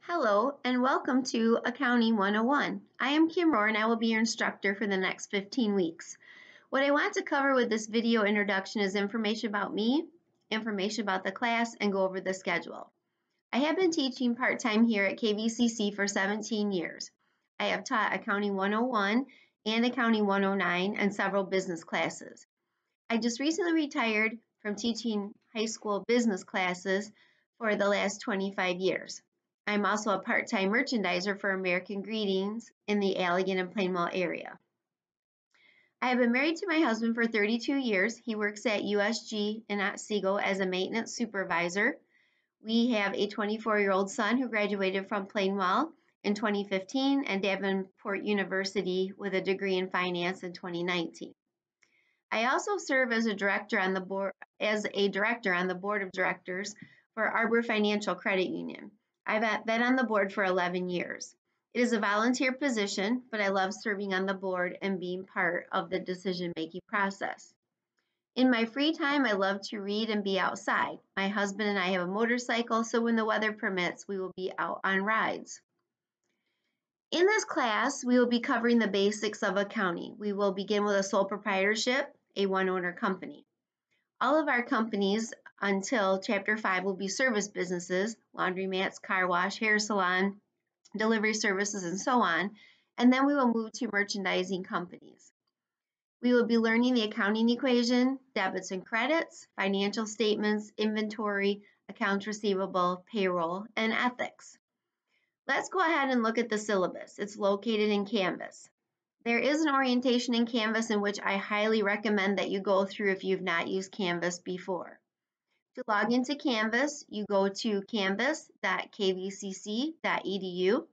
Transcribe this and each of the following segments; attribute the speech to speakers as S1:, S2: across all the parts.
S1: Hello and welcome to Accounting 101. I am Kim Rohr and I will be your instructor for the next 15 weeks. What I want to cover with this video introduction is information about me, information about the class, and go over the schedule. I have been teaching part-time here at KVCC for 17 years. I have taught Accounting 101 and Accounting 109 and several business classes. I just recently retired from teaching high school business classes for the last 25 years. I'm also a part-time merchandiser for American Greetings in the Allegan and Plainwell area. I have been married to my husband for 32 years. He works at USG in Otsego as a maintenance supervisor. We have a 24-year-old son who graduated from Plainwell in 2015 and Davenport University with a degree in finance in 2019. I also serve as a director on the board of directors for Arbor Financial Credit Union. I've been on the board for 11 years. It is a volunteer position, but I love serving on the board and being part of the decision-making process. In my free time, I love to read and be outside. My husband and I have a motorcycle, so when the weather permits, we will be out on rides. In this class, we will be covering the basics of accounting. We will begin with a sole proprietorship, a one-owner company. All of our companies until Chapter 5 will be service businesses, laundromats, car wash, hair salon, delivery services, and so on, and then we will move to merchandising companies. We will be learning the accounting equation, debits and credits, financial statements, inventory, accounts receivable, payroll, and ethics. Let's go ahead and look at the syllabus. It's located in Canvas. There is an orientation in Canvas in which I highly recommend that you go through if you've not used Canvas before. To log into Canvas, you go to canvas.kvcc.edu.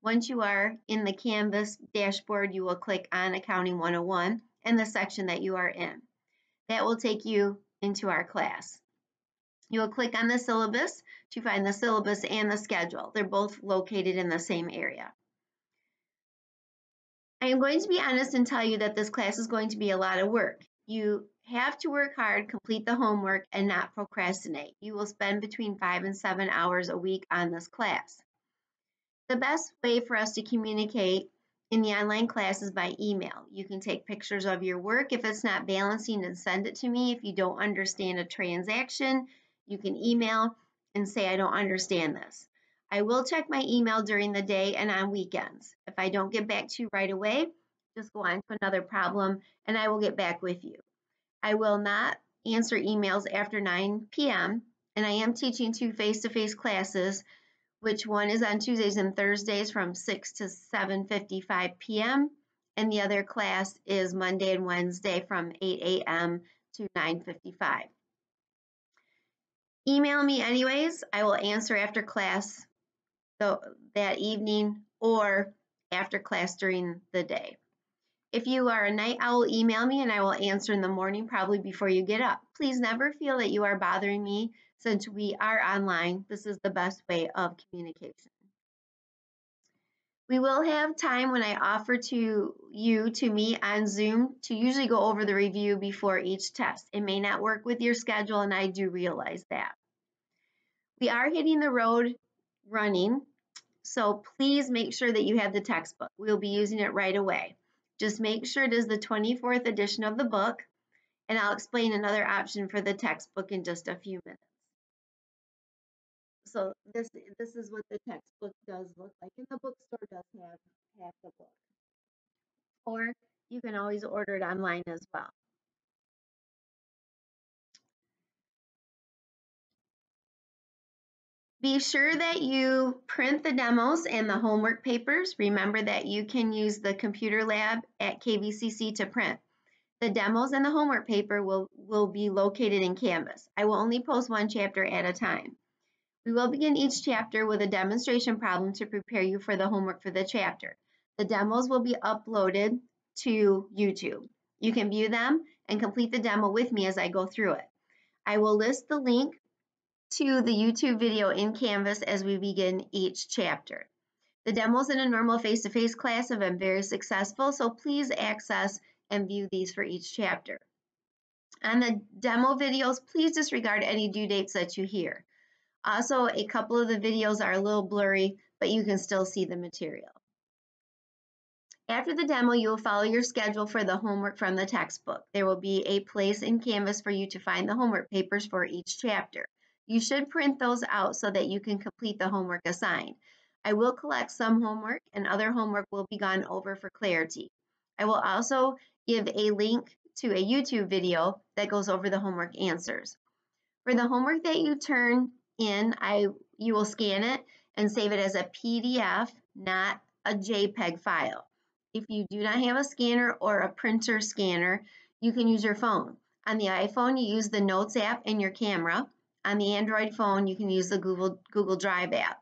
S1: Once you are in the Canvas dashboard, you will click on Accounting 101 and the section that you are in. That will take you into our class. You will click on the syllabus to find the syllabus and the schedule. They're both located in the same area. I am going to be honest and tell you that this class is going to be a lot of work. You have to work hard, complete the homework, and not procrastinate. You will spend between 5 and 7 hours a week on this class. The best way for us to communicate in the online class is by email. You can take pictures of your work if it's not balancing and send it to me. If you don't understand a transaction, you can email and say, I don't understand this. I will check my email during the day and on weekends. If I don't get back to you right away, just go on to another problem and I will get back with you. I will not answer emails after 9 p.m. and I am teaching 2 face-to-face classes, which one is on Tuesdays and Thursdays from 6 to 7:55 p.m. and the other class is Monday and Wednesday from 8 a.m. to 9:55. Email me anyways. I will answer after class that evening or after class during the day. If you are a night owl, email me and I will answer in the morning, probably before you get up. Please never feel that you are bothering me since we are online. This is the best way of communication. We will have time when I offer to meet on Zoom to usually go over the review before each test. It may not work with your schedule and I do realize that. We are hitting the road running, so please make sure that you have the textbook. We'll be using it right away. Just make sure it is the 24th edition of the book, and I'll explain another option for the textbook in just a few minutes. So this is what the textbook does look like, and the bookstore does have the book. Or you can always order it online as well. Be sure that you print the demos and the homework papers. Remember that you can use the computer lab at KVCC to print. The demos and the homework paper will be located in Canvas. I will only post 1 chapter at a time. We will begin each chapter with a demonstration problem to prepare you for the homework for the chapter. The demos will be uploaded to YouTube. You can view them and complete the demo with me as I go through it. I will list the link to the YouTube video in Canvas as we begin each chapter. The demos in a normal face-to-face class have been very successful, so please access and view these for each chapter. On the demo videos, please disregard any due dates that you hear. Also, a couple of the videos are a little blurry, but you can still see the material. After the demo, you will follow your schedule for the homework from the textbook. There will be a place in Canvas for you to find the homework papers for each chapter. You should print those out so that you can complete the homework assigned. I will collect some homework and other homework will be gone over for clarity. I will also give a link to a YouTube video that goes over the homework answers. For the homework that you turn in, you will scan it and save it as a PDF, not a JPEG file. If you do not have a scanner or a printer scanner, you can use your phone. On the iPhone, you use the Notes app and your camera. On the Android phone, you can use the Google Drive app.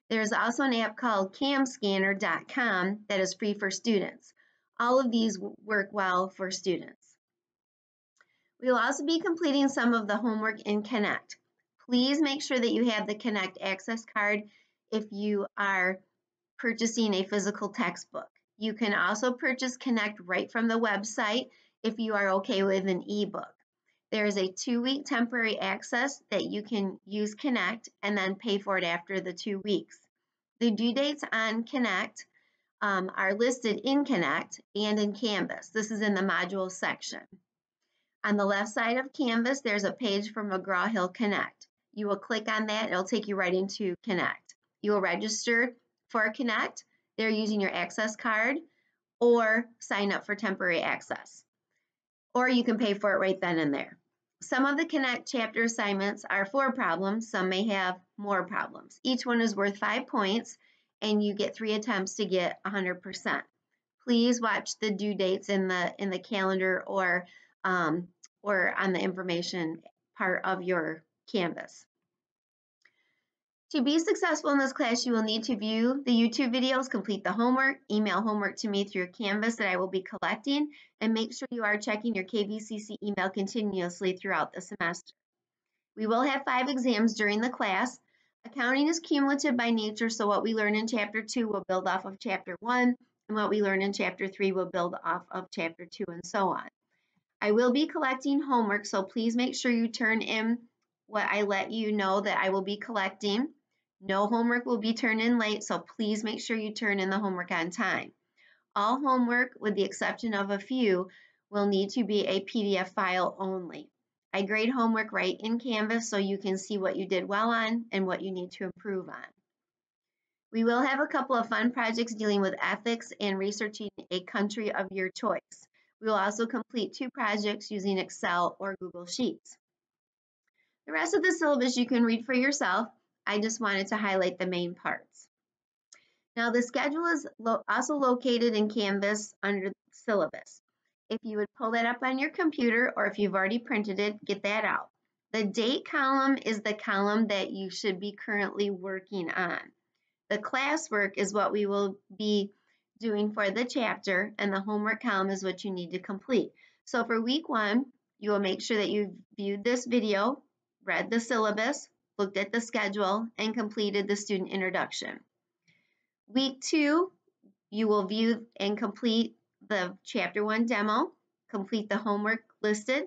S1: There is also an app called camscanner.com that is free for students. All of these work well for students. We will also be completing some of the homework in Connect. Please make sure that you have the Connect access card if you are purchasing a physical textbook. You can also purchase Connect right from the website if you are okay with an ebook. There is a 2-week temporary access that you can use Connect and then pay for it after the 2 weeks. The due dates on Connect are listed in Connect and in Canvas. This is in the Modules section. On the left side of Canvas, there's a page for McGraw-Hill Connect. You will click on that, it'll take you right into Connect. You will register for Connect, they're using your access card, or sign up for temporary access. Or you can pay for it right then and there. Some of the Connect chapter assignments are 4 problems, some may have more problems. Each one is worth 5 points, and you get 3 attempts to get 100%. Please watch the due dates in the calendar or on the information part of your Canvas. To be successful in this class, you will need to view the YouTube videos, complete the homework, email homework to me through Canvas that I will be collecting, and make sure you are checking your KVCC email continuously throughout the semester. We will have 5 exams during the class. Accounting is cumulative by nature, so what we learn in Chapter 2 will build off of Chapter 1, and what we learn in Chapter 3 will build off of Chapter 2, and so on. I will be collecting homework, so please make sure you turn in what I let you know that I will be collecting. No homework will be turned in late, so please make sure you turn in the homework on time. All homework, with the exception of a few, will need to be a PDF file only. I grade homework right in Canvas so you can see what you did well on and what you need to improve on. We will have a couple of fun projects dealing with ethics and researching a country of your choice. We will also complete 2 projects using Excel or Google Sheets. The rest of the syllabus you can read for yourself. I just wanted to highlight the main parts. Now the schedule is also located in Canvas under Syllabus. If you would pull that up on your computer, or if you've already printed it, get that out. The date column is the column that you should be currently working on. The classwork is what we will be doing for the chapter, and the homework column is what you need to complete. So for week 1, you will make sure that you've viewed this video, read the syllabus, looked at the schedule, and completed the student introduction. Week 2, you will view and complete the Chapter 1 demo, complete the homework listed,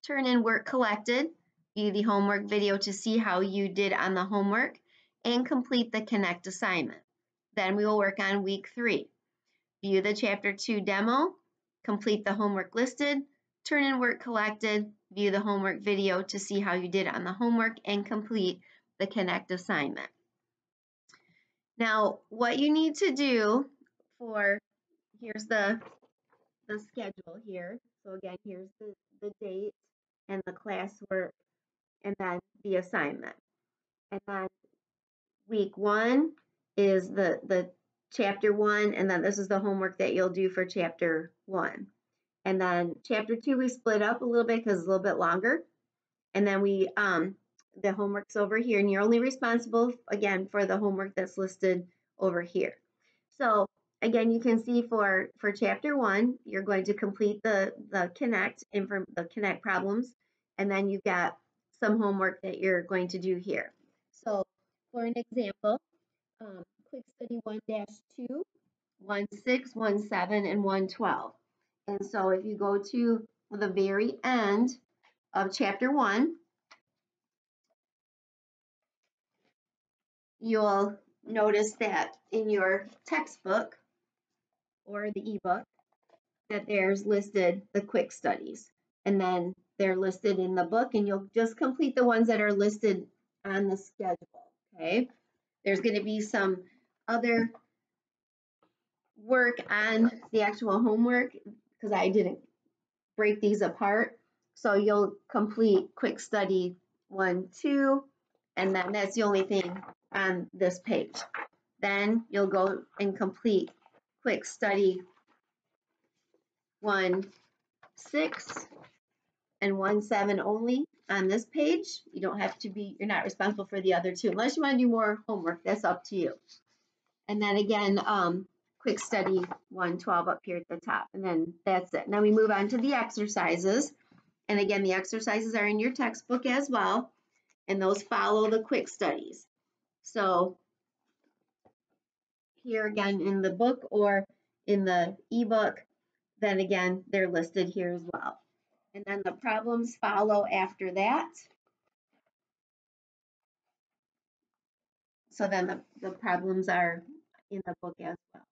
S1: turn in work collected, view the homework video to see how you did on the homework, and complete the Connect assignment. Then we will work on week 3. View the Chapter 2 demo, complete the homework listed, turn in work collected, view the homework video to see how you did on the homework, and complete the Connect assignment. Now, what you need to do here's the schedule here. So again, here's the date and the classwork, and then the assignment. And then week 1 is the Chapter 1, and then this is the homework that you'll do for Chapter 1. And then Chapter 2 we split up a little bit because it's a little bit longer. And then the homework's over here, and you're only responsible, again, for the homework that's listed over here. So again, you can see for Chapter 1, you're going to complete the Connect problems, and then you've got some homework that you're going to do here. So for an example, Quick Study 1-2, 1-6, 1-7, and 1-12. And so if you go to the very end of Chapter 1, you'll notice that in your textbook or the ebook that there's listed the quick studies, and then they're listed in the book, and you'll just complete the ones that are listed on the schedule, okay? There's going to be some other work on the actual homework because I didn't break these apart. So you'll complete quick study 1, 2, and then that's the only thing on this page. Then you'll go and complete quick study 1, 6 and 1, 7 only on this page. You don't have to be, you're not responsible for the other two unless you want to do more homework. That's up to you. And then again, quick study 112 up here at the top, and then that's it. Now we move on to the exercises. And again, the exercises are in your textbook as well, and those follow the quick studies. So here again in the book or in the ebook, then again, they're listed here as well. And then the problems follow after that. So then the problems are in the book as well.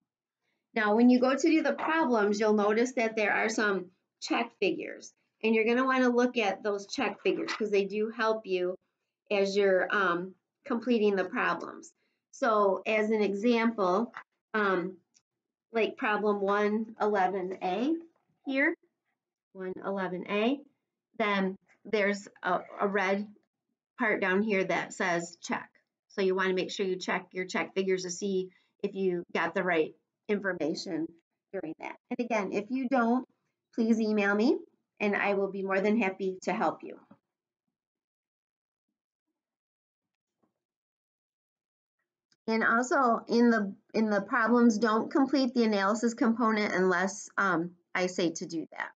S1: Now, when you go to do the problems, you'll notice that there are some check figures, and you're going to want to look at those check figures because they do help you as you're completing the problems. So as an example, like problem 111A here, 111A, then there's a red part down here that says check. So you want to make sure you check your check figures to see if you got the right information during that. And again, if you don't, please email me and I will be more than happy to help you. And also in the problems, don't complete the analysis component unless I say to do that.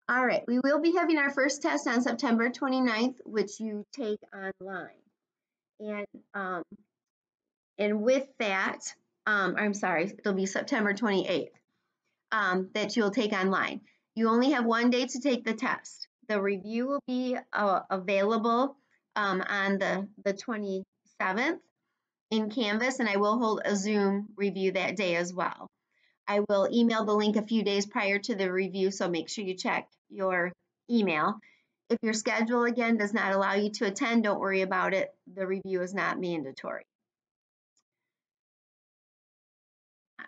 S1: All right, we will be having our first test on September 29th, which you take online. And with that, I'm sorry, it'll be September 28th that you'll take online. You only have one day to take the test. The review will be available on the 27th in Canvas, and I will hold a Zoom review that day as well. I will email the link a few days prior to the review, so make sure you check your email. If your schedule, again, does not allow you to attend, don't worry about it. The review is not mandatory.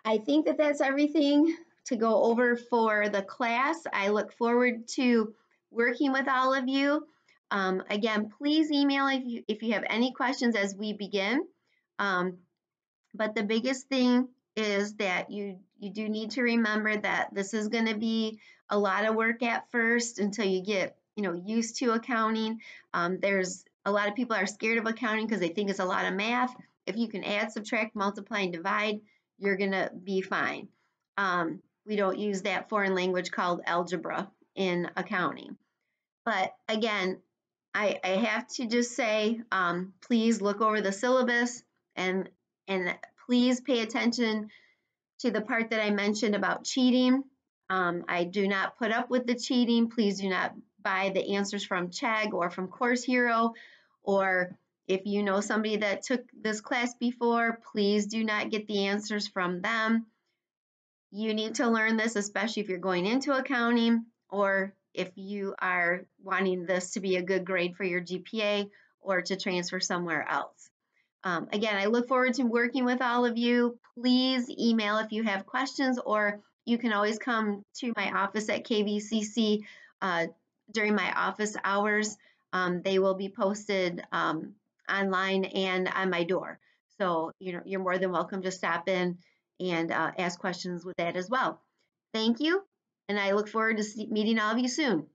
S1: I think that that's everything to go over for the class. I look forward to working with all of you. Again, please email if you have any questions as we begin. But the biggest thing is that you do need to remember that this is going to be a lot of work at first until you get used to accounting. There's a lot of people are scared of accounting because they think it's a lot of math. If you can add, subtract, multiply, and divide, you're going to be fine. We don't use that foreign language called algebra in accounting. But again, I have to just say, please look over the syllabus and please pay attention to the part that I mentioned about cheating. I do not put up with the cheating. Please do not buy the answers from Chegg or from Course Hero, or if you know somebody that took this class before, please do not get the answers from them. You need to learn this, especially if you're going into accounting or if you are wanting this to be a good grade for your GPA or to transfer somewhere else. Again, I look forward to working with all of you. Please email if you have questions, or you can always come to my office at KVCC during my office hours. They will be posted online and on my door. So you're more than welcome to stop in and ask questions with that as well. Thank you, and I look forward to meeting all of you soon.